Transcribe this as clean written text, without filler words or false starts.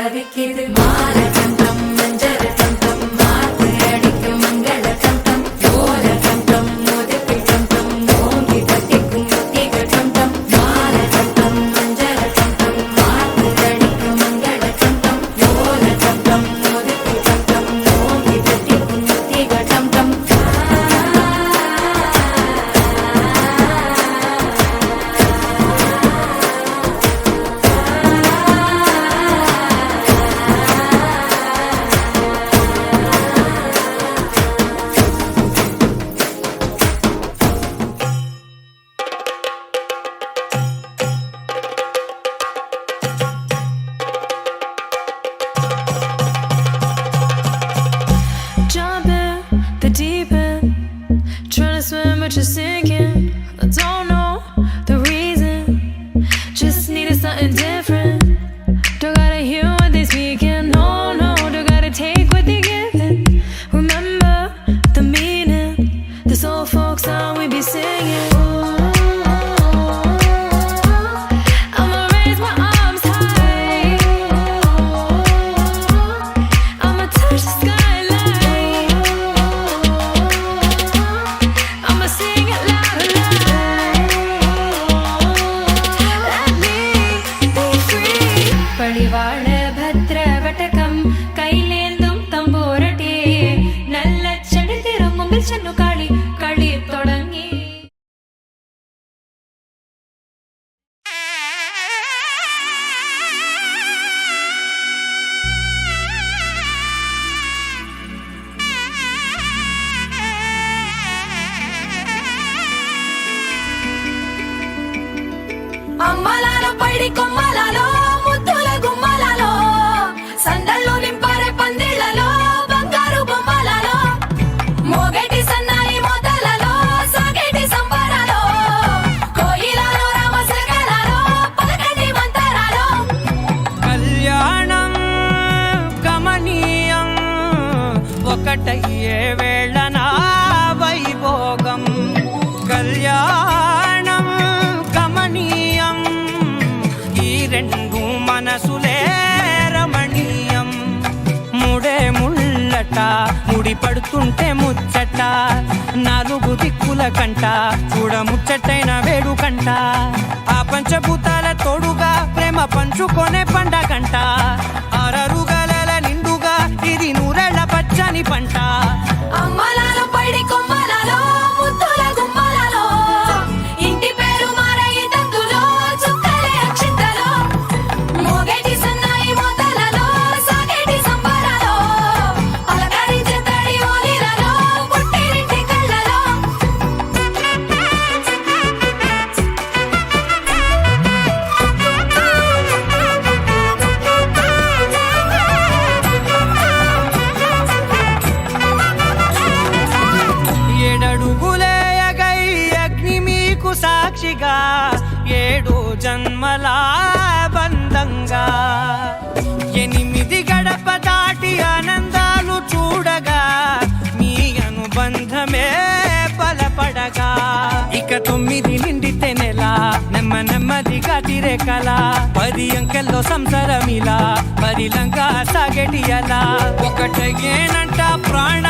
தவிக்குது மாற கண்டம் மஞ்சர கண்டம் மாத்து அடிக்கும் மங்கள கண்டம் ஓர கண்டம் முதுகு கண்டம் ஓங்கி கட்டிக்கும் முத்திக கண்டம் மாற கண்டம் மஞ்சர கண்டம் மாத்து அடிக்கும் மங்கள கண்டம் ஓர கண்டம் முதுகு கண்டம் ஓங்கி கட்டிக்கும் முத்திக கண்டம் Jump in the deep end, trying to swim but you're sinking. I don't know the reason, just needed something different. Don't gotta hear what they speaking, no, no, don't gotta take what they giving. Remember the meaning, this old folk song we be singing. I'ma raise my arms high, I'ma touch the skyline, I'ma sing it loud and loud. Let me be free. பழிவாழ பத்ர வட்டகம் கையிலேந்தும் தம்பூரட்டி நல்ல செடி திரும்பும் சென்னு காளி களி தொடங்கி అమ్మలాలో పైడి కొమ్మలాలో ముద్దుల గుమ్మలాలో సందళ్ళు నింపారే పందిళ్లలో బంగారు బొమ్మలాలో మోగేటి సన్నాయి మోతలలో సాగేటి సంబరాలో కోయిలలో రామశకలాలో పలకండి మంతరాలో కళ్యాణం గమనీయం ఒకటయ్యే వేళ నా వైభోగం కళ్యాణం గమనీయం ఈ రెండు మనసులే రమణీయం ముడే ముళ్ళట ముడి పడుతుంటే ముచ్చట నాలుగు దిక్కుల కంట చూడ ముచ్చటైన వేడుకంట ఆ పంచభూతాల తోడుగా ప్రేమ పంచుకొనే పండగంట అరరుగలల నిండుగా ఇది నూరెళ్ళ పచ్చని పంట అమ్మలాలో పైడి కొమ్మలాలో ముద్దుల గుమ్మలాలో ఇంటి పేరు మారయి తందులో చుక్కలే అక్షింతలో మోగేటి సన్నాయి మోతలలో సాగేటి సంబరాలో పలకరించే తడి ఓలిలలో పుట్టినింటి కళ్ళలో ఏడడుగులేయగై అగ్ని మీకు సాక్షిగా ఏడు జన్మల బంధంగా ఎనిమిది గడప దాటి ఆనందాలు చూడగా మీ అనుబంధమే బలపడగా ఇక 9 నిండితే నెల నెమ్మదిగా తిరే కల 10 అంకెల్లో సంసారమిలా పరిలంగా సాగేటి అలా ఒకటేనంట ప్రాణ